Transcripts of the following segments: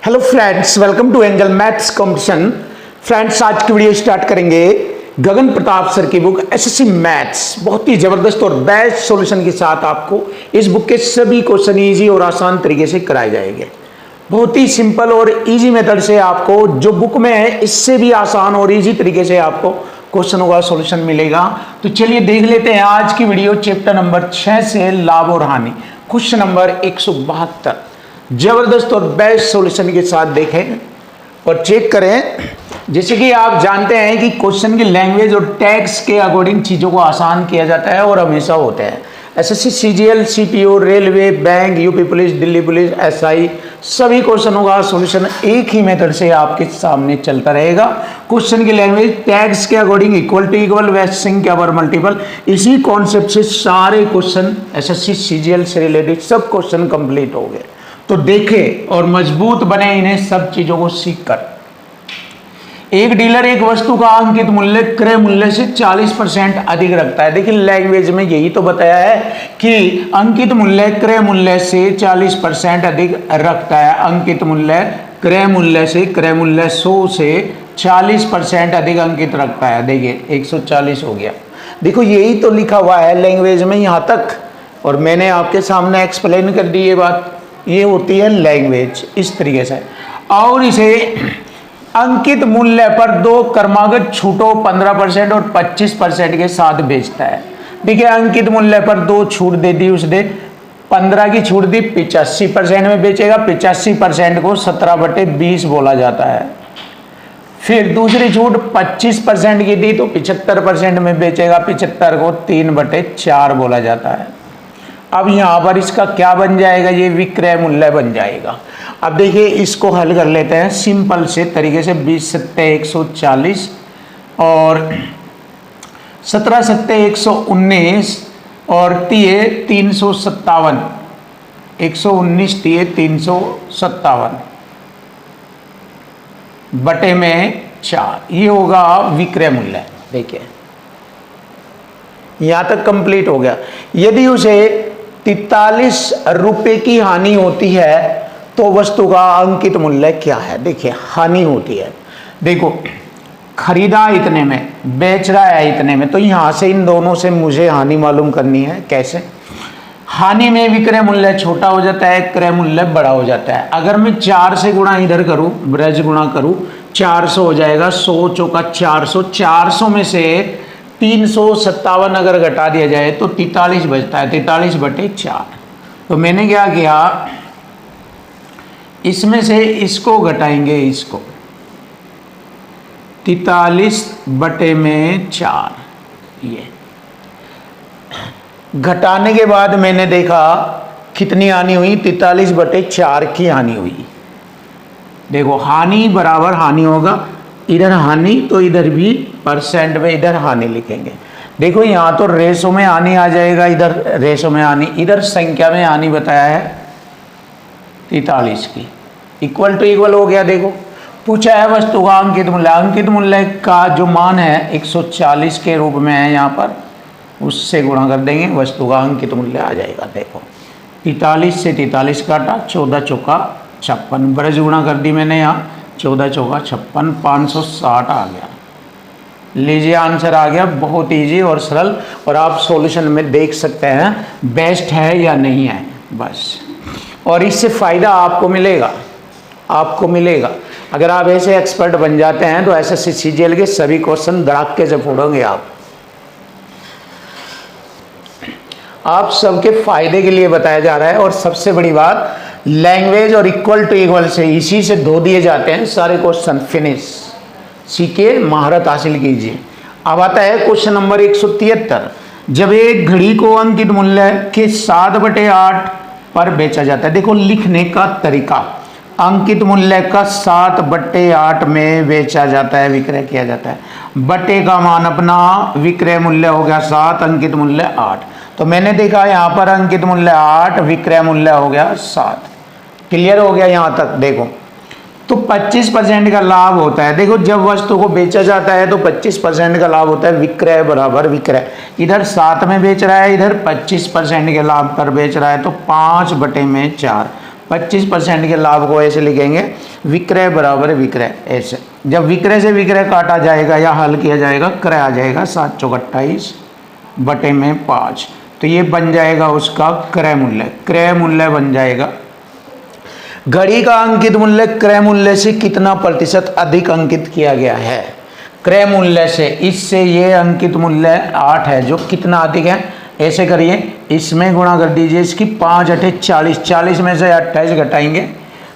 Hello friends, welcome to angel maths competition. Friends, आज की video start करेंगे Gagan Pratap sir की बुक एसएससी मैथ्स, बहुत ही जबरदस्त और बेस्ट सॉल्यूशन के साथ आपको इस बुक के सभी क्वेश्चन इजी और आसान तरीके से कराए जाएंगे। बहुत ही सिंपल और इजी मेथड से आपको जो बुक में है इससे भी आसान और इजी तरीके से आपको क्वेश्चनों का सॉल्यूशन मिलेगा। तो चलिए देख लेते हैं आज की वीडियो। चैप्टर नंबर 6 से लाभ और हानि, क्वेश्चन नंबर 172 जबरदस्त और बेस्ट सॉल्यूशन के साथ देखें और चेक करें। जैसे कि आप जानते हैं कि क्वेश्चन की लैंग्वेज और टैक्स के अकॉर्डिंग चीज़ों को आसान किया जाता है और हमेशा होते हैं। SSC, CGL, CPO, railway, bank, UP police, Delhi police, SI, सभी क्वेश्चनों का सॉल्यूशन एक ही मेथड से आपके सामने चलता रहेगा। क्वेश्चन की लैंग्वेज टैक्स के अकॉर्डिंग इक्वल टू इक्वल, वेस्ट संख्या पर मल्टीपल, इसी कॉन्सेप्ट से सारे क्वेश्चन एसएससी, सीजीएल से रिलेटेड सब क्वेश्चन कंप्लीट हो गए। तो देखें और मजबूत बने इन्हें सब चीजों को सीखकर। एक डीलर एक वस्तु का अंकित मूल्य क्रय मूल्य से 40% अधिक रखता है। देखिए लैंग्वेज में यही तो बताया है कि अंकित मूल्य क्रय मूल्य से 40% अधिक रखता है। अंकित मूल्य क्रय मूल्य से 100 से 40% अधिक अंकित रखता है। देखिए 140 हो गया। देखो यही तो लिखा हुआ है लैंग्वेज में यहाँ तक, और मैंने आपके सामने एक्सप्लेन कर दी ये बात। ये होती है लैंग्वेज इस तरीके से। और इसे अंकित मूल्य पर दो क्रमागत छूटों 15% और 25% के साथ बेचता है। ठीक है, अंकित मूल्य पर दो छूट दे दी उसने, 15 की छूट दी, 85% में बेचेगा। 85% को 17/20 बोला जाता है। फिर दूसरी छूट 25% की दी तो 75% में बेचेगा। 75 को 3/4 बोला जाता है। अब यहाँ पर इसका क्या बन जाएगा, ये विक्रय मूल्य बन जाएगा। अब देखिए इसको हल कर लेते हैं सिंपल से तरीके से। 20 सत्ते 140 और 17 सत्ते 119 और तिये 357, 119 तिये 357 बटे में 4, ये होगा विक्रय मूल्य। देखिए यहां तक कंप्लीट हो गया। यदि उसे 43 रुपए की हानि होती है तो वस्तु का अंकित मूल्य क्या है। देखिए हानि होती है, देखो खरीदा इतने में, बेच रहा है इतने में, तो यहां से इन दोनों से मुझे हानि मालूम करनी है। कैसे? हानि में विक्रय मूल्य छोटा हो जाता है, क्रय मूल्य बड़ा हो जाता है। अगर मैं 4 से गुणा इधर करूं, ब्रज गुणा करूं, 400 हो जाएगा। 100 चौका 400, 400 में से 357 अगर घटा दिया जाए तो 43 बचता है। 43/4। तो मैंने क्या किया, इसमें से इसको घटाएंगे, इसको 43/4। ये घटाने के बाद मैंने देखा कितनी हानि हुई, 43/4 की हानि हुई। देखो हानि बराबर हानि होगा, इधर हानि तो इधर भी परसेंट में इधर हानि लिखेंगे। देखो यहाँ तो रेशो में हानि आ जाएगा, इधर रेशो में हानि, इधर संख्या में हानि बताया है 43 की। इक्वल टू इक्वल हो गया। देखो पूछा है वस्तु का अंकित मूल्य, अंकित मूल्य का जो मान है 140 के रूप में है यहाँ पर, उससे गुणा कर देंगे, वस्तु का अंकित मूल्य आ जाएगा। देखो 43 से 43 काटा, 14 चौका 56, ब्रज गुणा कर दी मैंने यहाँ, 14 चौका 56, 560 आ गया। लीजिए आंसर आ गया। बहुत इजी और सरल, और आप सॉल्यूशन में देख सकते हैं बेस्ट है या नहीं है बस। और इससे फायदा आपको मिलेगा, आपको मिलेगा। अगर आप ऐसे एक्सपर्ट बन जाते हैं तो एसएससी सीजीएल के सभी क्वेश्चन धड़ाके से फोड़ोगे आप सबके फायदे के लिए बताया जा रहा है। और सबसे बड़ी बात, लैंग्वेज और इक्वल टू इक्वल से इसी से धो दिए जाते हैं सारे क्वेश्चन। फिनिश, सीखे, महारत हासिल कीजिए। अब आता है क्वेश्चन नंबर 173। जब एक घड़ी को अंकित मूल्य के 7/8 पर बेचा जाता है। देखो लिखने का तरीका, अंकित मूल्य का 7/8 में बेचा जाता है, विक्रय किया जाता है। बटे का मान अपना, विक्रय मूल्य हो गया 7, अंकित मूल्य 8। तो मैंने देखा यहाँ पर अंकित मूल्य 8, विक्रय मूल्य हो गया 7। क्लियर हो गया यहाँ तक। देखो तो 25% का लाभ होता है। देखो जब वस्तु को बेचा जाता है तो 25% का लाभ होता है, विक्रय बराबर विक्रय। इधर 7 में बेच रहा है, इधर 25% के लाभ पर बेच रहा है, तो 5/4। 25% के लाभ को ऐसे लिखेंगे, विक्रय बराबर विक्रय। ऐसे जब विक्रय से विक्रय काटा जाएगा या हल किया जाएगा, क्रय आ जाएगा 7 चौक 28 बटे में 5, तो ये बन जाएगा उसका क्रय मूल्य। क्रय मूल्य बन जाएगा। घड़ी का अंकित मूल्य क्रय मूल्य से कितना प्रतिशत अधिक अंकित किया गया है? क्रय मूल्य से, इससे ये अंकित मूल्य 8 है, जो कितना अधिक है? ऐसे करिए, इसमें गुणा कर दीजिए इसकी, 5 अठे 40, 40 में से 28 घटाएंगे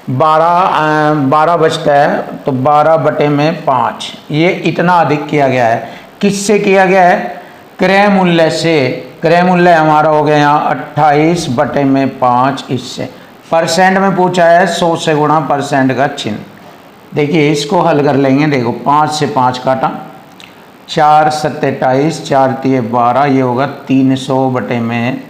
12 बचता है, तो 12 बटे में 5, ये इतना अधिक किया गया है। किससे किया गया है? क्रय मूल्य से। क्रय मूल्य हमारा हो गया यहाँ 28 बटे में 5। इससे परसेंट में पूछा है, 100 से गुणा परसेंट का चिन्ह। देखिए इसको हल कर लेंगे। देखो 5 से 5 काटा, 4 7 28, 4 3 12, ये होगा 300 बटे में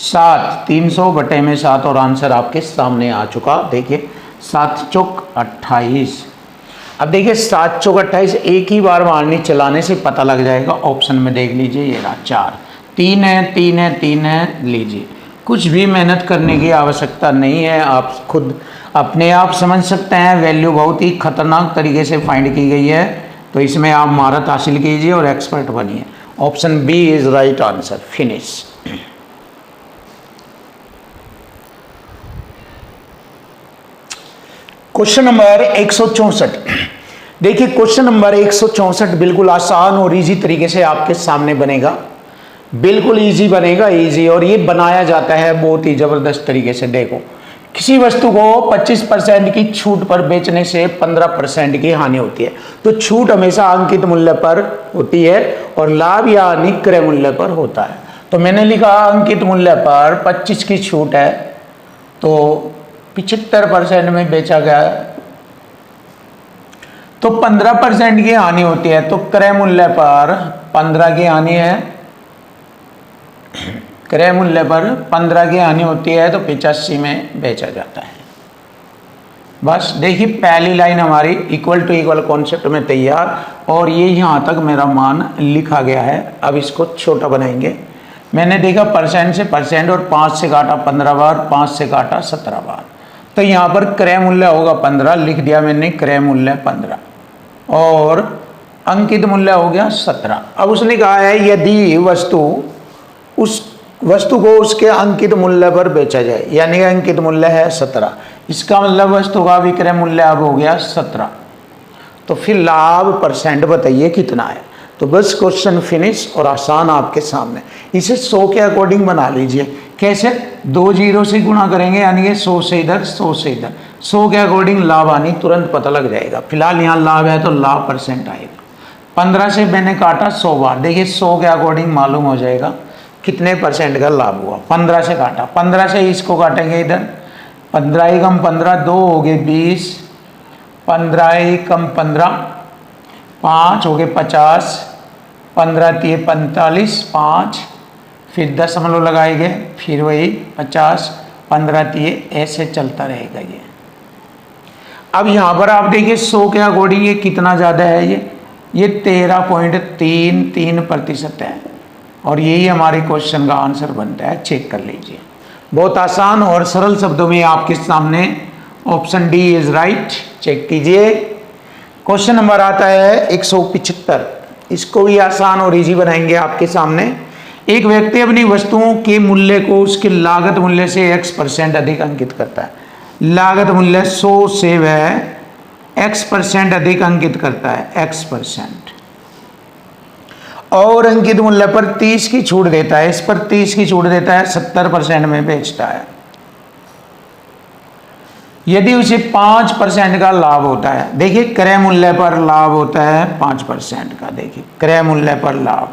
7, 300 बटे में 7, और आंसर आपके सामने आ चुका। देखिए 7 चौक 28। अब देखिए 7 चौक 28 एक ही बार मारनी चलाने से पता लग जाएगा। ऑप्शन में देख लीजिए, ये रहा 4, 3 है 3 है 3 है, लीजिए। कुछ भी मेहनत करने की आवश्यकता नहीं है, आप खुद अपने आप समझ सकते हैं। वैल्यू बहुत ही खतरनाक तरीके से फाइंड की गई है, तो इसमें आप महारत हासिल कीजिए और एक्सपर्ट बनिए। Option B is right answer. Finish. Question number 164। देखिए क्वेश्चन नंबर 164 बिल्कुल आसान और इजी तरीके से आपके सामने बनेगा। बिल्कुल इजी बनेगा, इजी। और ये बनाया जाता है बहुत ही जबरदस्त तरीके से। देखो, किसी वस्तु को 25% की छूट पर बेचने से 15% की हानि होती है। तो छूट हमेशा अंकित मूल्य पर होती है और लाभ या हानि क्रय मूल्य पर होता है। तो मैंने लिखा अंकित मूल्य पर 25 की छूट है, तो 75% में बेचा गया है, तो 15% की हानि होती है। तो क्रय मूल्य पर 15 की हानि है, क्रय मूल्य पर 15 की हानि होती है, तो 85 में बेचा जाता है। बस देखिए पहली लाइन हमारी इक्वल टू इक्वल कॉन्सेप्ट में तैयार, और ये यहाँ तक मेरा मान लिखा गया है। अब इसको छोटा बनाएंगे। मैंने देखा परसेंट से परसेंट, और 5 से काटा 15 बार, 5 से काटा 17 बार, तो यहाँ पर क्रय मूल्य होगा 15, लिख दिया मैंने क्रय मूल्य 15, और अंकित मूल्य हो गया 17। अब उसने कहा है यदि उस वस्तु को उसके अंकित मूल्य पर बेचा जाए, यानी कि अंकित मूल्य है 17, इसका मतलब वस्तु का विक्रय मूल्य अब हो गया 17, तो फिर लाभ परसेंट बताइए कितना है। तो बस क्वेश्चन फिनिश, और आसान आपके सामने। इसे 100 के अकॉर्डिंग बना लीजिए। कैसे? 2 जीरो से गुणा करेंगे, यानी कि 100 से इधर 100 से इधर, 100 के अकॉर्डिंग लाभ हानि तुरंत पता लग जाएगा। फिलहाल यहाँ लाभ है तो लाभ परसेंट आएगा। 15 से मैंने काटा 100 बार, देखिए 100 के अकॉर्डिंग मालूम हो जाएगा कितने परसेंट का लाभ हुआ। 15 से काटा, 15 से इसको काटेंगे इधर, 15 ही कम 15, 2 हो गए 20, 15 ही कम 15, 5 हो गए 50, 15 3 45, 5, फिर दशमलव लगाएंगे, फिर वही 50, 15 3, ऐसे चलता रहेगा ये। अब यहाँ पर आप देखिए 100 के अकॉर्डिंग ये कितना ज़्यादा है, ये 13.33% है, और यही हमारे क्वेश्चन का आंसर बनता है। चेक कर लीजिए, बहुत आसान और सरल शब्दों में आपके सामने option D is right. Check कीजिए। क्वेश्चन नंबर आता है 175। इसको भी आसान और इजी बनाएंगे आपके सामने। एक व्यक्ति अपनी वस्तुओं के मूल्य को उसके लागत मूल्य से x% अधिक अंकित करता है। लागत मूल्य 100 से वह x% अधिक अंकित करता है, x%, और अंकित मूल्य पर 30 की छूट देता है। इस पर 30 की छूट देता है, 70% में बेचता है। यदि उसे 5% का लाभ होता है, देखिए क्रय मूल्य पर लाभ होता है 5% का। देखिए क्रय मूल्य पर लाभ,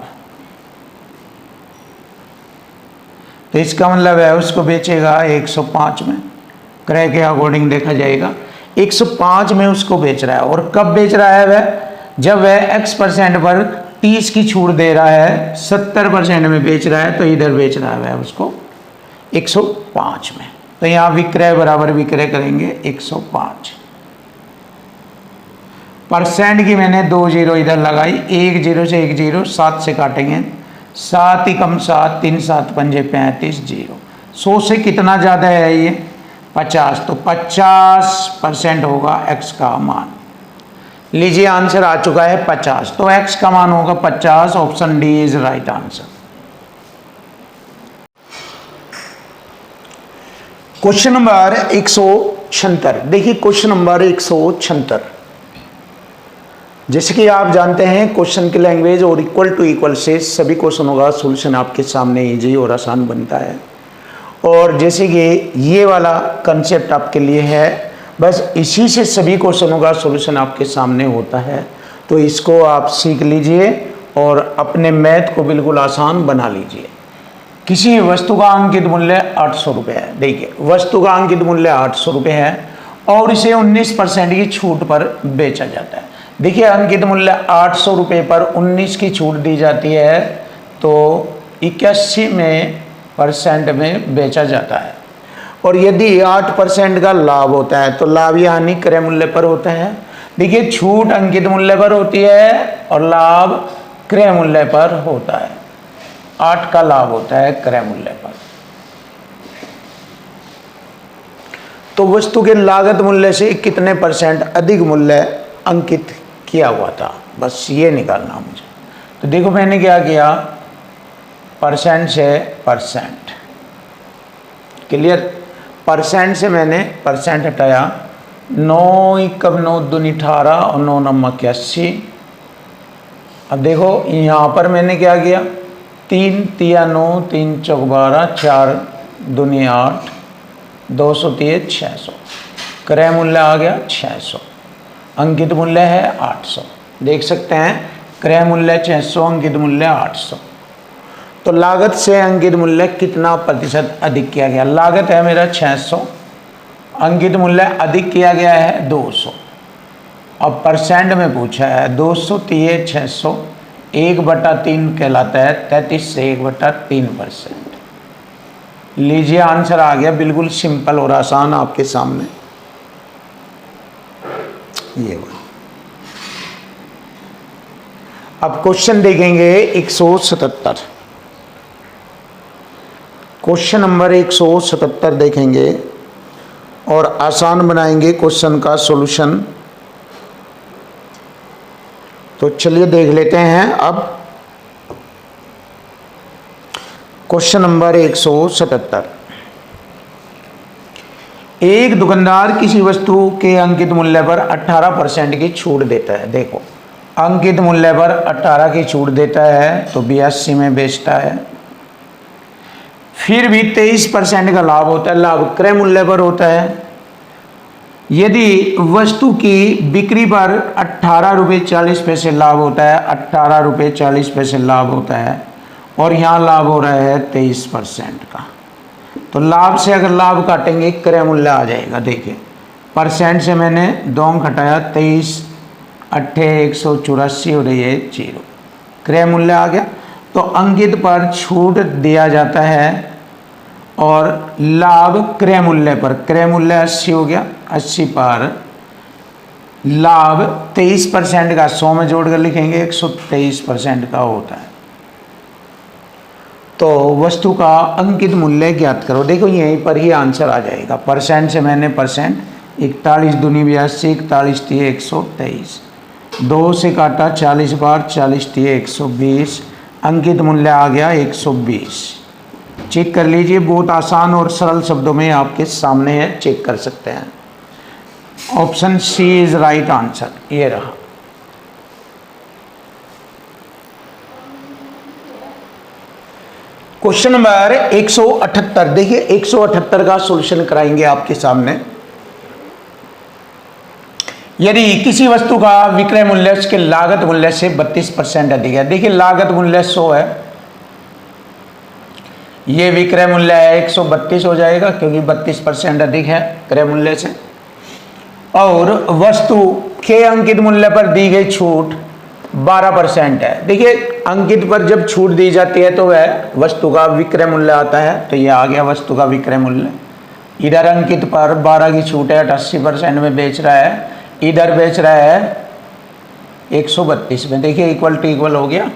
तो इसका मतलब है उसको बेचेगा 105 में। क्रय के अकॉर्डिंग देखा जाएगा 105 में उसको बेच रहा है। और कब बेच रहा है वह? जब वह x% पर 30 की छूट दे रहा है, 70% में बेच रहा है, तो इधर बेच रहा है वह उसको 105 में। तो यहाँ विक्रय बराबर विक्रय करेंगे 105। परसेंट की मैंने 2 जीरो इधर लगाई, 1 जीरो से 1 जीरो, 7 से काटेंगे, 7 ही कम 7, 3 7 पंजे 35, जीरो। 100 से कितना ज़्यादा है ये? 50, तो 50% होगा x का मान। लीजिए आंसर आ चुका है 50, तो x का मान होगा 50। Option D is right answer. Question number 176। देखिए क्वेश्चन नंबर 176, जैसे कि आप जानते हैं क्वेश्चन की लैंग्वेज और इक्वल टू इक्वल से सभी क्वेश्चनों का सॉल्यूशन आपके सामने इजी और आसान बनता है। और जैसे कि ये वाला कंसेप्ट आपके लिए है, बस इसी से सभी क्वेश्चनों का सॉल्यूशन आपके सामने होता है। तो इसको आप सीख लीजिए और अपने मैथ को बिल्कुल आसान बना लीजिए। किसी वस्तु का अंकित मूल्य 800 रुपये है। देखिए वस्तु का अंकित मूल्य 800 रुपये है और इसे 19% की छूट पर बेचा जाता है। देखिए अंकित मूल्य 800 रुपये पर 19 की छूट दी जाती है, तो 81% में बेचा जाता है। और यदि 8% का लाभ होता है तो लाभ या हानि क्रय मूल्य पर होता है। देखिए छूट अंकित मूल्य पर होती है और लाभ क्रय मूल्य पर होता है। 8 का लाभ होता है क्रय मूल्य पर। तो वस्तु के लागत मूल्य से कितने % अधिक मूल्य अंकित किया हुआ था, बस ये निकालना मुझे। तो देखो मैंने क्या किया, परसेंट से परसेंट, क्लियर। परसेंट से मैंने परसेंट हटाया, 9 एकम 9 दूनी 18 और 9 नमक 81। अब देखो यहाँ पर मैंने क्या किया, 3 तिया 9, 3 चौक 12, 4 दूनी 8, 203 600। क्रय मूल्य आ गया 600, अंकित मूल्य है 800। देख सकते हैं क्रय मूल्य 600, अंकित मूल्य 800। तो लागत से अंकित मूल्य कितना प्रतिशत अधिक किया गया। लागत है मेरा 600, अंकित मूल्य अधिक किया गया है 200। अब परसेंट में पूछा है, 203 600 1/3 कहलाता है 33 से 1/3%। लीजिए आंसर आ गया, बिल्कुल सिंपल और आसान आपके सामने। ये अब क्वेश्चन देखेंगे 177। क्वेश्चन नंबर 177 देखेंगे और आसान बनाएंगे क्वेश्चन का सॉल्यूशन। तो चलिए देख लेते हैं अब क्वेश्चन नंबर 177। एक दुकानदार किसी वस्तु के अंकित मूल्य पर 18% की छूट देता है। देखो अंकित मूल्य पर 18 की छूट देता है तो 82 में बेचता है। फिर भी 23% का लाभ होता है, लाभ क्रय मूल्य पर होता है। यदि वस्तु की बिक्री पर 18 रुपये 40 पैसे लाभ होता है, 18 रुपये 40 पैसे लाभ होता है और यहाँ लाभ हो रहा है 23% का, तो लाभ से अगर लाभ काटेंगे क्रय मूल्य आ जाएगा। देखिए परसेंट से मैंने 2 घटाया, 23 8 184 और ये 0, क्रय मूल्य आ गया। तो अंकित पर छूट दिया जाता है और लाभ क्रय मूल्य पर, क्रय मूल्य 80 हो गया, 80 पर लाभ 23% का 100 में जोड़कर लिखेंगे 123% का होता है। तो वस्तु का अंकित मूल्य ज्ञात करो। देखो यहीं पर ही आंसर आ जाएगा। परसेंट से मैंने परसेंट 41 दूनी 82, 41 तिये 123, 2 से काटा 40 बार, 40 तिये 120, अंकित मूल्य आ गया 120। चेक कर लीजिए, बहुत आसान और सरल शब्दों में आपके सामने है, चेक कर सकते हैं। Option C is right answer, ये रहा। Question number 178। देखिए 178 का सॉल्यूशन कराएंगे आपके सामने। यदि किसी वस्तु का विक्रय मूल्य उसके लागत मूल्य से 32% अधिक है। देखिए लागत मूल्य 100 है, ये विक्रय मूल्य है 132 हो जाएगा क्योंकि 32% अधिक है क्रय मूल्य से। और वस्तु के अंकित मूल्य पर दी गई छूट 12% है। देखिए अंकित पर जब छूट दी जाती है तो वह वस्तु का विक्रय मूल्य आता है, तो ये आ गया वस्तु का विक्रय मूल्य। इधर अंकित पर 12 की छूट है, 88% में बेच रहा है, इधर बेच रहा है 132 में। देखिए इक्वल टू इक्वल हो गया।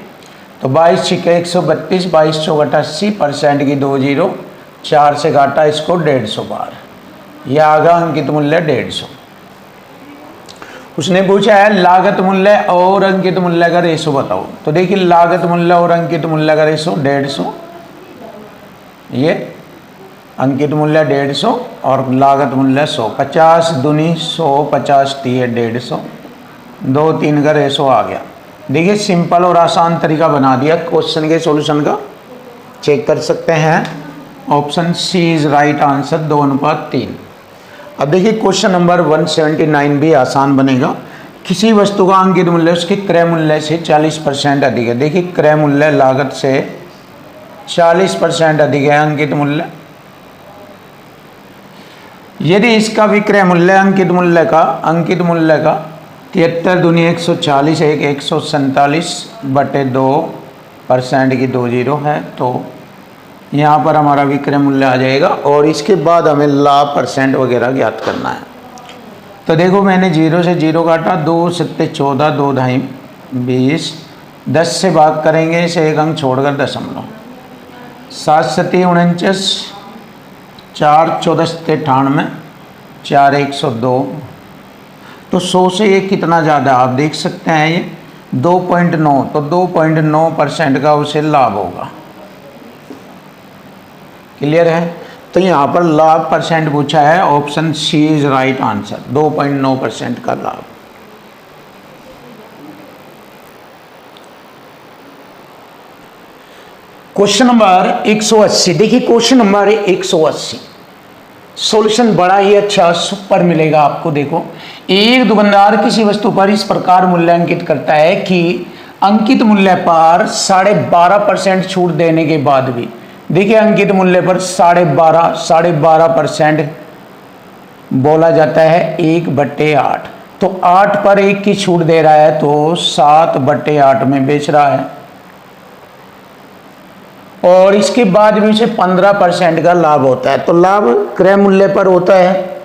तो 22 छिके 132, 22 चौक 88%, की 2 0, 4 से काटा इसको 150 बार। यह आगा अंकित मूल्य 150। उसने पूछा है लागत मूल्य और अंकित मूल्य का रेशो बताओ। तो देखिए लागत मूल्य और अंकित मूल्य का रेशो 150, ये अंकित मूल्य 150 और लागत मूल्य 100। 50 दूनी 100, 50 तिये 150, 2 3 का रेशो आ गया। देखिए सिंपल और आसान तरीका बना दिया क्वेश्चन के सॉल्यूशन का, चेक कर सकते हैं। Option C is right answer, 2:3। अब देखिए क्वेश्चन नंबर 179 भी आसान बनेगा। किसी वस्तु का अंकित मूल्य उसके क्रय मूल्य से 40% अधिक है। देखिए क्रय मूल्य लागत से 40% अधिक है अंकित मूल्य। यदि इसका विक्रय मूल्य अंकित मूल्य का 73 दूनी 140 एक 147/2% की 2 जीरो है, तो यहाँ पर हमारा विक्रय मूल्य आ जाएगा। और इसके बाद हमें लाभ परसेंट वगैरह ज्ञात करना है। तो देखो मैंने 0 से 0 काटा, 2 7 14, 2 ढाई 20, 10 से भाग करेंगे इसे एक अंक छोड़कर दशमलव, 7 7 49, 4 14 98, 4 102। तो 100 से ये कितना ज़्यादा आप देख सकते हैं, ये 2.9, तो 2.9% का उसे लाभ होगा। क्लियर है? तो यहाँ पर लाभ परसेंट पूछा है, option C is right answer, 2.9% का लाभ। Question number 180। देखिए क्वेश्चन नंबर 180 सॉल्यूशन बड़ा ही अच्छा सुपर मिलेगा आपको। देखो एक दुकानदार किसी वस्तु पर इस प्रकार मूल्यांकित करता है कि अंकित मूल्य पर 12.5% छूट देने के बाद भी, देखिए अंकित मूल्य पर 12.5% बोला जाता है 1/8, तो 8 पर 1 की छूट दे रहा है, तो 7/8 में बेच रहा है। और इसके बाद भी उसे 15% का लाभ होता है। तो लाभ क्रय मूल्य पर होता है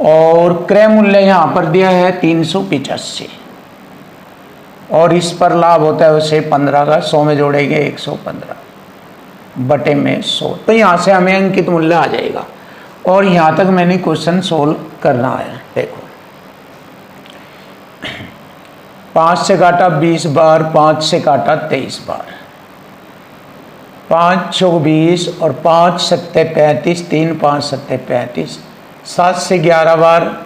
और क्रय मूल्य यहां पर दिया है 385 और इस पर लाभ होता है उसे 15 का, 100 में जोड़ेंगे 115 बटे में 100, तो यहां से हमें अंकित मूल्य आ जाएगा। और यहां तक मैंने क्वेश्चन सोल्व करना है। देखो 5 से काटा 20 बार, 5 से काटा 23 बार, 5 चौक 20 और 5 सत्ते 35, 3 5 सत्ते 35, 7 से 11 बार,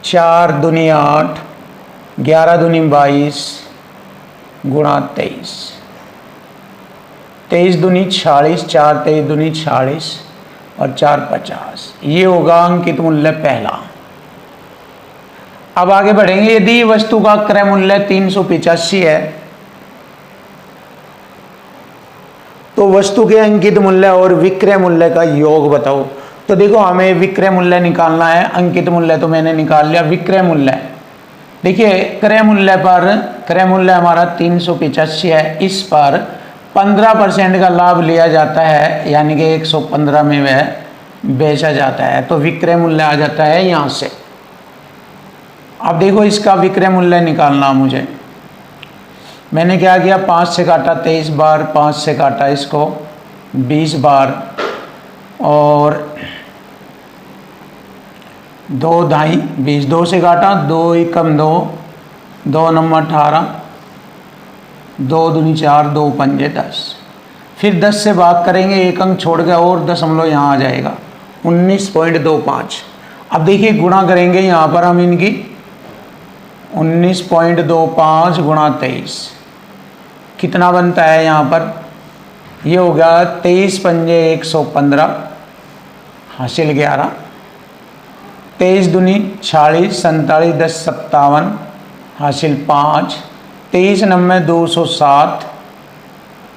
4 दूनी 8, 11 दूनी 22 गुणा 23, 23 दूनी 46, 4 23 दूनी 46 और 4 50। ये होगा अंकित मूल्य पहला। अब आगे बढ़ेंगे। यदि वस्तु का क्रय मूल्य 385 है तो वस्तु के अंकित मूल्य और विक्रय मूल्य का योग बताओ। तो देखो हमें विक्रय मूल्य निकालना है, अंकित मूल्य तो मैंने निकाल लिया। विक्रय मूल्य देखिए क्रय मूल्य पर, क्रय मूल्य हमारा 385 है, इस पर 15% का लाभ लिया जाता है, यानी कि 115 में वह बेचा जाता है, तो विक्रय मूल्य आ जाता है यहाँ से। अब देखो इसका विक्रय मूल्य निकालना मुझे, मैंने क्या किया, 5 से काटा 23 बार, 5 से काटा इसको 20 बार और 2 ढाई 20, 2 से काटा, 2 एकम 2, 2 नंबर 18, 2 दूनी 4, 2 पंजे 10, फिर 10 से भाग करेंगे, एक अंक छोड़ के और दशमलव यहाँ आ जाएगा 19.25। अब देखिए गुणा करेंगे यहाँ पर हम इनकी, 19.25 गुणा 23 कितना बनता है यहाँ पर, ये होगा 23 पंजे 115 हासिल 11, 23 दूनी 46, 47 10 57 हासिल 5, 23 नंबर 207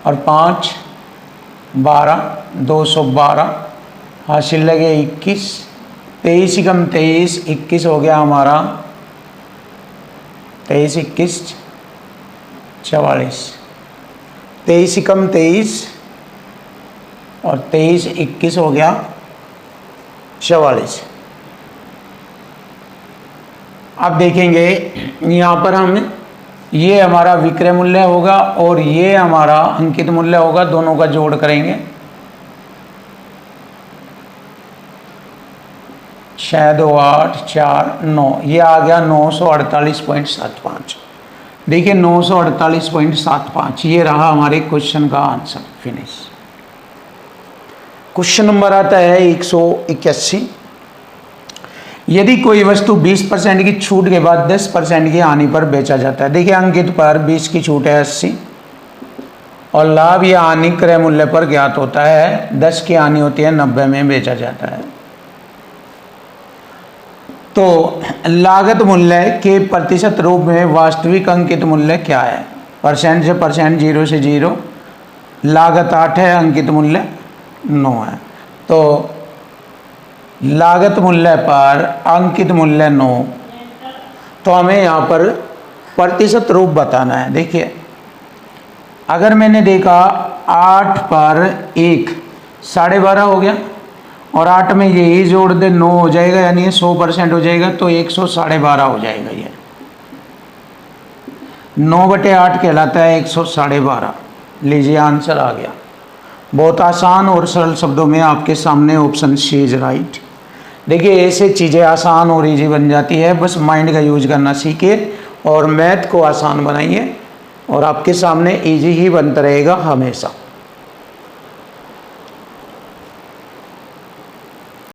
और 5 12 212 हासिल लगे 21, 23 कम 23 21 हो गया हमारा, 23 21 44, 23 कम 23 और 23 21 हो गया 44। अब देखेंगे यहाँ पर हम, ये हमारा विक्रय मूल्य होगा और ये हमारा अंकित मूल्य होगा, दोनों का जोड़ करेंगे 6 2 8 4 9, ये आ गया 948.75। देखिए 948.75 ये रहा हमारे क्वेश्चन का आंसर। फिनिश। क्वेश्चन नंबर आता है 181। यदि कोई वस्तु 20% की छूट के बाद 10% की हानि पर बेचा जाता है। देखिए अंकित पर 20 की छूट है 80 और लाभ या हानि क्रय मूल्य पर ज्ञात होता है, 10 की हानि होती है 90 में बेचा जाता है। तो लागत मूल्य के प्रतिशत रूप में वास्तविक अंकित मूल्य क्या है? परसेंट से परसेंट, 0 से 0। लागत 8 है, अंकित मूल्य 9 है। तो लागत मूल्य पर अंकित मूल्य 9, तो हमें यहाँ पर प्रतिशत रूप बताना है। देखिए अगर मैंने देखा 8 पर 1 12.5 हो गया और 8 में यही जोड़ दे 9 हो जाएगा, यानी 100% हो जाएगा, तो 100.12 हो जाएगा। ये 9/8 कहलाता है 100.12। लीजिए आंसर आ गया। बहुत आसान और सरल शब्दों में आपके सामने ऑप्शन सी इज राइट। देखिए ऐसे चीज़ें आसान और इजी बन जाती है, बस माइंड का यूज करना सीखिए और मैथ को आसान बनाइए और आपके सामने इजी ही बनता रहेगा हमेशा।